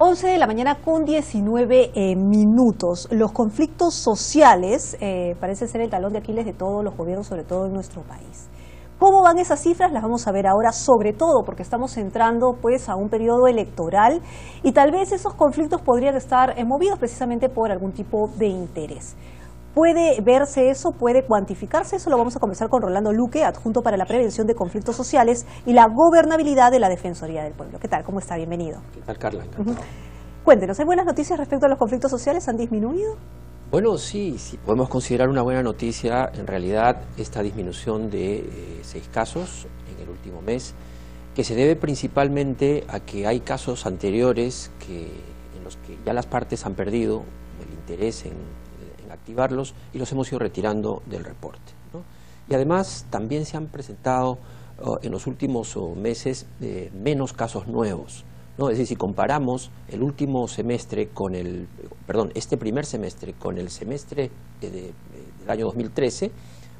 11 de la mañana con 19 minutos. Los conflictos sociales parecen ser el talón de Aquiles de todos los gobiernos, sobre todo en nuestro país. ¿Cómo van esas cifras? Las vamos a ver ahora, sobre todo porque estamos entrando pues a un periodo electoral y tal vez esos conflictos podrían estar movidos precisamente por algún tipo de interés. ¿Puede verse eso? ¿Puede cuantificarse? Eso lo vamos a conversar con Rolando Luque, adjunto para la prevención de conflictos sociales y la gobernabilidad de la Defensoría del Pueblo. ¿Qué tal? ¿Cómo está? Bienvenido. ¿Qué tal, Carla? Encantado. Cuéntenos, ¿hay buenas noticias respecto a los conflictos sociales? ¿Han disminuido? Bueno, sí, podemos considerar una buena noticia, en realidad, esta disminución de 6 casos en el último mes, que se debe principalmente a que hay casos anteriores en los que ya las partes han perdido el interés en activarlos y los hemos ido retirando del reporte, ¿no? Y además también se han presentado en los últimos meses menos casos nuevos, ¿no? Es decir, si comparamos el último semestre con este primer semestre con el semestre del año 2013,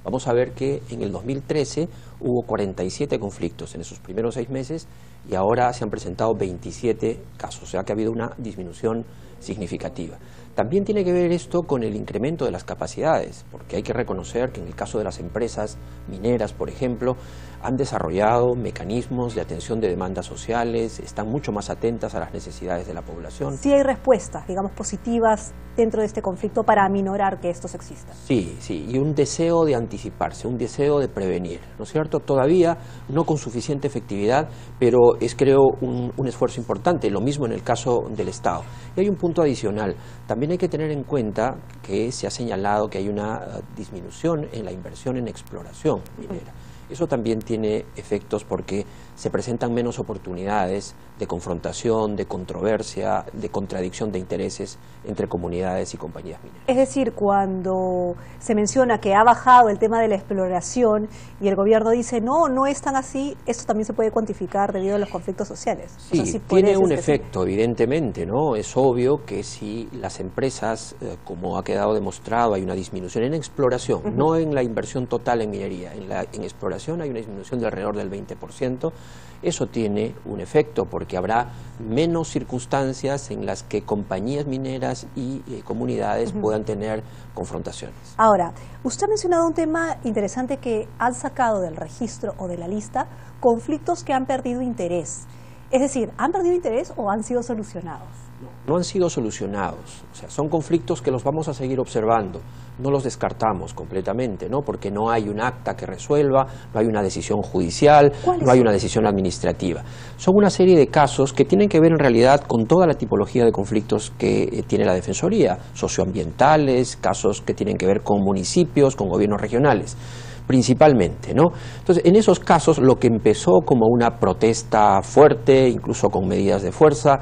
vamos a ver que en el 2013 hubo 47 conflictos en esos primeros 6 meses y ahora se han presentado 27 casos, o sea que ha habido una disminución significativa. También tiene que ver esto con el incremento de las capacidades, porque hay que reconocer que en el caso de las empresas mineras, por ejemplo, han desarrollado mecanismos de atención de demandas sociales, están mucho más atentas a las necesidades de la población. Sí hay respuestas, digamos, positivas dentro de este conflicto para aminorar que estos existan. Sí, y un deseo de anticiparse, un deseo de prevenir, ¿no es cierto? Todavía no con suficiente efectividad, pero es, creo, un esfuerzo importante, lo mismo en el caso del Estado. Y hay un punto adicional, también hay que tener en cuenta que se ha señalado que hay una disminución en la inversión en exploración minera. Eso también tiene efectos porque se presentan menos oportunidades de confrontación, de controversia, de contradicción de intereses entre comunidades y compañías mineras. Es decir, cuando se menciona que ha bajado el tema de la exploración y el gobierno dice no es tan así, esto también se puede cuantificar debido a los conflictos sociales. Sí, o sea, tiene un efecto, evidentemente, ¿no? Es obvio que si las empresas, como ha quedado demostrado, hay una disminución en exploración, no en la inversión total en minería, en exploración hay una disminución de alrededor del 20%, eso tiene un efecto porque habrá menos circunstancias en las que compañías mineras y comunidades puedan tener confrontaciones. Ahora, usted ha mencionado un tema interesante que han sacado del registro o de la lista, conflictos que han perdido interés. Es decir, ¿han perdido interés o han sido solucionados? No han sido solucionados, o sea, son conflictos que los vamos a seguir observando, no los descartamos completamente, ¿no? Porque no hay un acta que resuelva, no hay una decisión judicial, no hay una decisión administrativa. Son una serie de casos que tienen que ver en realidad con toda la tipología de conflictos que tiene la Defensoría, socioambientales, casos que tienen que ver con municipios, con gobiernos regionales, principalmente, ¿no? Entonces, en esos casos lo que empezó como una protesta fuerte, incluso con medidas de fuerza,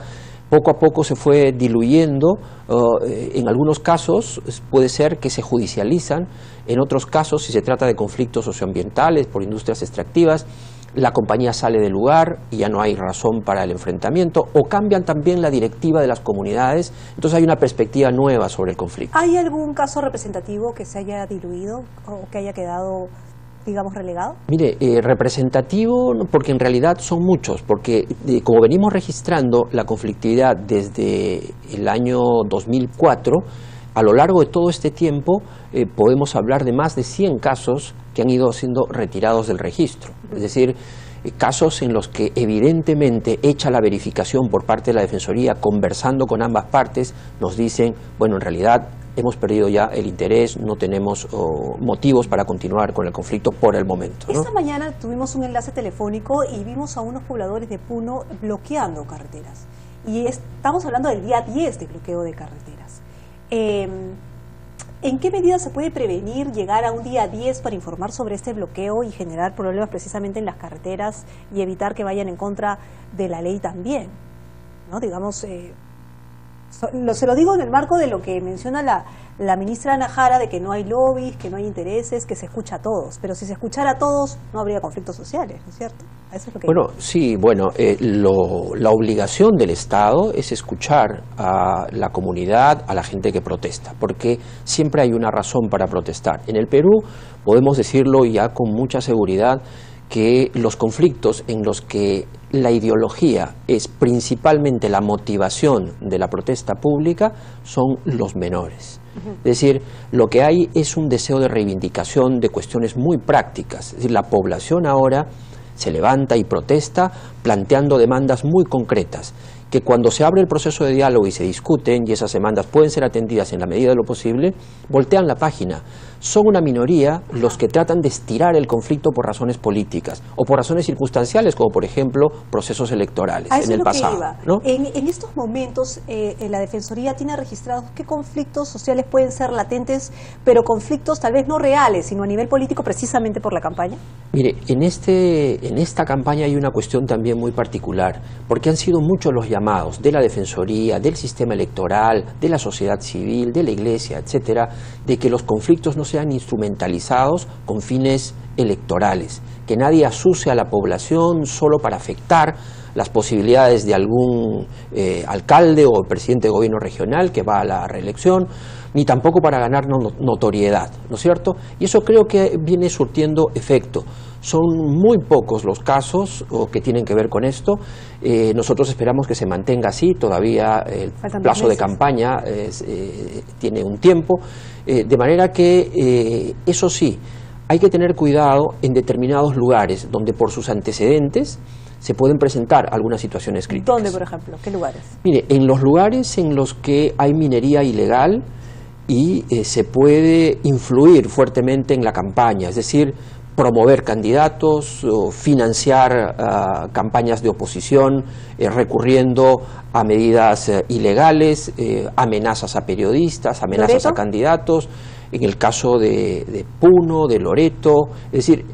poco a poco se fue diluyendo. En algunos casos puede ser que se judicializan, en otros casos, si se trata de conflictos socioambientales por industrias extractivas, la compañía sale del lugar y ya no hay razón para el enfrentamiento, o cambian también la directiva de las comunidades, entonces hay una perspectiva nueva sobre el conflicto. ¿Hay algún caso representativo que se haya diluido o que haya quedado, digamos, relegado? Mire, representativo, porque en realidad son muchos, porque como venimos registrando la conflictividad desde el año 2004, a lo largo de todo este tiempo podemos hablar de más de 100 casos que han ido siendo retirados del registro, es decir, casos en los que evidentemente, hecha la verificación por parte de la Defensoría, conversando con ambas partes, nos dicen, bueno, en realidad hemos perdido ya el interés, no tenemos motivos para continuar con el conflicto por el momento, ¿no? Esta mañana tuvimos un enlace telefónico y vimos a unos pobladores de Puno bloqueando carreteras. Y estamos hablando del día 10 de bloqueo de carreteras. ¿En qué medida se puede prevenir llegar a un día 10 para informar sobre este bloqueo y generar problemas precisamente en las carreteras y evitar que vayan en contra de la ley también, ¿no? Digamos, se lo digo en el marco de lo que menciona la ministra Ana Jara, de que no hay lobbies, que no hay intereses, que se escucha a todos. Pero si se escuchara a todos, no habría conflictos sociales, ¿no es cierto? Eso es lo que la obligación del Estado es escuchar a la comunidad, a la gente que protesta, porque siempre hay una razón para protestar. En el Perú podemos decirlo ya con mucha seguridad, que los conflictos en los que la ideología es principalmente la motivación de la protesta pública son los menores. Es decir, lo que hay es un deseo de reivindicación de cuestiones muy prácticas. Es decir, la población ahora se levanta y protesta planteando demandas muy concretas, que cuando se abre el proceso de diálogo y se discuten, y esas demandas pueden ser atendidas en la medida de lo posible, voltean la página. Son una minoría los que tratan de estirar el conflicto por razones políticas o por razones circunstanciales, como por ejemplo procesos electorales en el pasado, ¿no? En estos momentos la Defensoría tiene registrados qué conflictos sociales pueden ser latentes, pero conflictos tal vez no reales, sino a nivel político precisamente por la campaña. Mire, en esta campaña hay una cuestión también muy particular, porque han sido muchos los llamados de la Defensoría, del sistema electoral, de la sociedad civil, de la Iglesia, etcétera, de que los conflictos no sean instrumentalizados con fines electorales, que nadie asucie a la población solo para afectar las posibilidades de algún alcalde o presidente de gobierno regional que va a la reelección, ni tampoco para ganar notoriedad, ¿no es cierto? Y eso creo que viene surtiendo efecto. Son muy pocos los casos que tienen que ver con esto. Nosotros esperamos que se mantenga así. Todavía el plazo de campaña tiene un tiempo. De manera que, eso sí, hay que tener cuidado en determinados lugares donde por sus antecedentes se pueden presentar algunas situaciones críticas. ¿Dónde, por ejemplo? ¿Qué lugares? Mire, en los lugares en los que hay minería ilegal y se puede influir fuertemente en la campaña, es decir, promover candidatos, o financiar campañas de oposición, recurriendo a medidas ilegales, amenazas a periodistas, amenazas ¿Loreto? A candidatos, en el caso de Puno, de Loreto, es decir,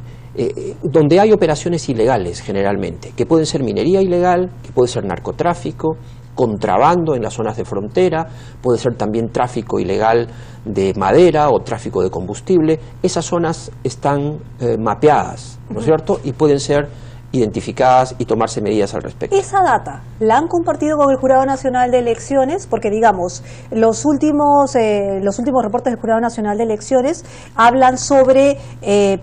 donde hay operaciones ilegales generalmente, que pueden ser minería ilegal, que puede ser narcotráfico, contrabando en las zonas de frontera, puede ser también tráfico ilegal de madera o tráfico de combustible. Esas zonas están mapeadas, ¿no es cierto? Y pueden ser identificadas y tomarse medidas al respecto. Esa data la han compartido con el Jurado Nacional de Elecciones, porque digamos, los últimos reportes del Jurado Nacional de Elecciones hablan sobre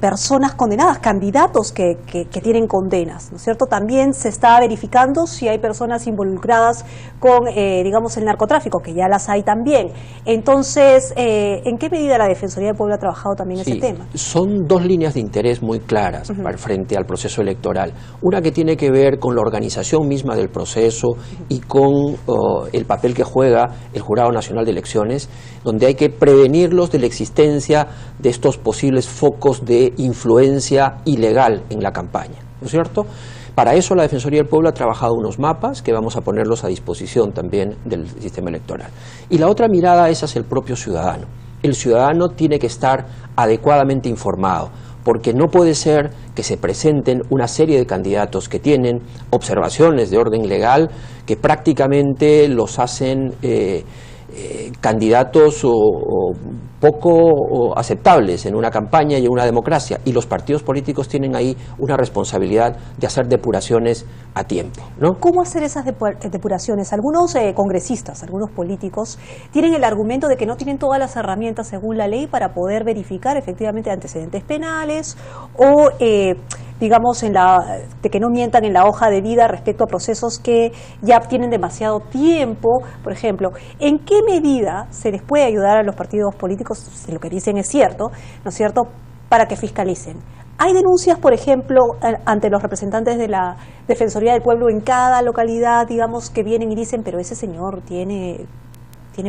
personas condenadas, candidatos que tienen condenas, ¿no es cierto? También se está verificando si hay personas involucradas con, digamos, el narcotráfico, que ya las hay también. Entonces, ¿en qué medida la Defensoría del Pueblo ha trabajado también ese tema? Son dos líneas de interés muy claras frente al proceso electoral. Una que tiene que ver con la organización misma del proceso y con el papel que juega el Jurado Nacional de Elecciones, donde hay que prevenirlos de la existencia de estos posibles focos de influencia ilegal en la campaña, ¿no es cierto? Para eso la Defensoría del Pueblo ha trabajado unos mapas que vamos a ponerlos a disposición también del sistema electoral. Y la otra mirada es hacia el propio ciudadano. El ciudadano tiene que estar adecuadamente informado, porque no puede ser que se presenten una serie de candidatos que tienen observaciones de orden legal que prácticamente los hacen candidatos poco aceptables en una campaña y en una democracia, y los partidos políticos tienen ahí una responsabilidad de hacer depuraciones a tiempo, ¿no? ¿Cómo hacer esas depuraciones? Algunos congresistas, algunos políticos, tienen el argumento de que no tienen todas las herramientas según la ley para poder verificar efectivamente antecedentes penales o digamos, de que no mientan en la hoja de vida respecto a procesos que ya tienen demasiado tiempo. Por ejemplo, ¿en qué medida se les puede ayudar a los partidos políticos, si lo que dicen es cierto, ¿no es cierto?, para que fiscalicen? Hay denuncias, por ejemplo, ante los representantes de la Defensoría del Pueblo en cada localidad, digamos, que vienen y dicen, pero ese señor tiene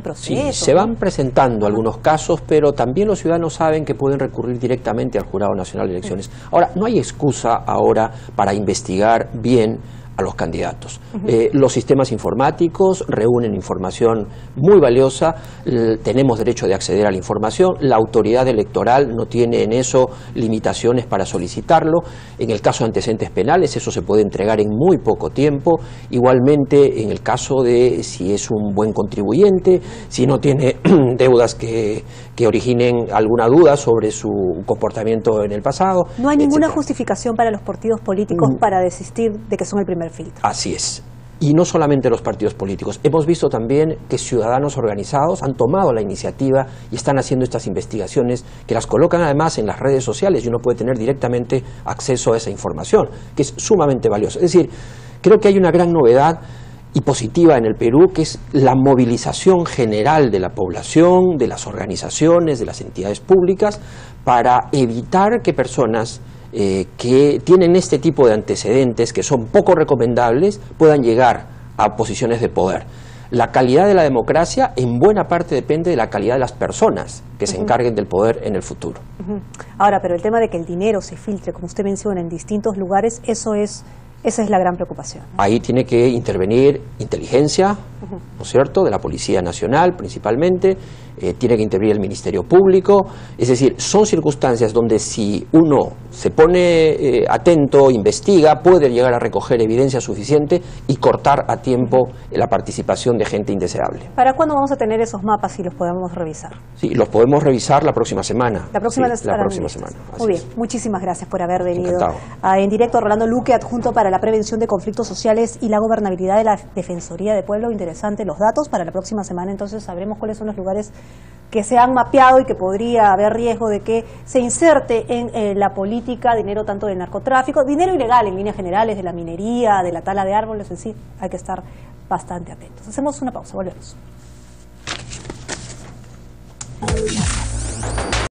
proceso. Sí, se van presentando algunos casos, pero también los ciudadanos saben que pueden recurrir directamente al Jurado Nacional de Elecciones. Ahora, no hay excusa ahora para investigar bien a los candidatos. Los sistemas informáticos reúnen información muy valiosa, tenemos derecho de acceder a la información, la autoridad electoral no tiene en eso limitaciones para solicitarlo. En el caso de antecedentes penales eso se puede entregar en muy poco tiempo, igualmente en el caso de si es un buen contribuyente, si no tiene deudas que originen alguna duda sobre su comportamiento en el pasado. No hay ninguna justificación para los partidos políticos para desistir de que son el primer filtro. Así es. y no solamente los partidos políticos. Hemos visto también que ciudadanos organizados han tomado la iniciativa y están haciendo estas investigaciones que las colocan además en las redes sociales y uno puede tener directamente acceso a esa información, que es sumamente valiosa. Es decir, creo que hay una gran novedad y positiva en el Perú, que es la movilización general de la población, de las organizaciones, de las entidades públicas, para evitar que personas que tienen este tipo de antecedentes, que son poco recomendables, puedan llegar a posiciones de poder. La calidad de la democracia en buena parte depende de la calidad de las personas que se encarguen del poder en el futuro. Ahora, pero el tema de que el dinero se filtre, como usted menciona, en distintos lugares, esa es la gran preocupación, ¿no? Ahí tiene que intervenir inteligencia, ¿no es cierto?, de la Policía Nacional principalmente, tiene que intervenir el Ministerio Público. Es decir, son circunstancias donde si uno se pone atento, investiga, puede llegar a recoger evidencia suficiente y cortar a tiempo la participación de gente indeseable. ¿Para cuándo vamos a tener esos mapas si los podemos revisar? Sí, los podemos revisar la próxima semana. La próxima semana. Muy bien, muchísimas gracias por haber venido. Encantado. En directo, Rolando Luque, adjunto para la prevención de conflictos sociales y la gobernabilidad de la Defensoría de Pueblo. Interesante los datos. Para la próxima semana entonces sabremos cuáles son los lugares que se han mapeado y que podría haber riesgo de que se inserte en la política dinero tanto del narcotráfico, dinero ilegal en líneas generales, de la minería, de la tala de árboles, en sí, hay que estar bastante atentos. Hacemos una pausa, volvemos.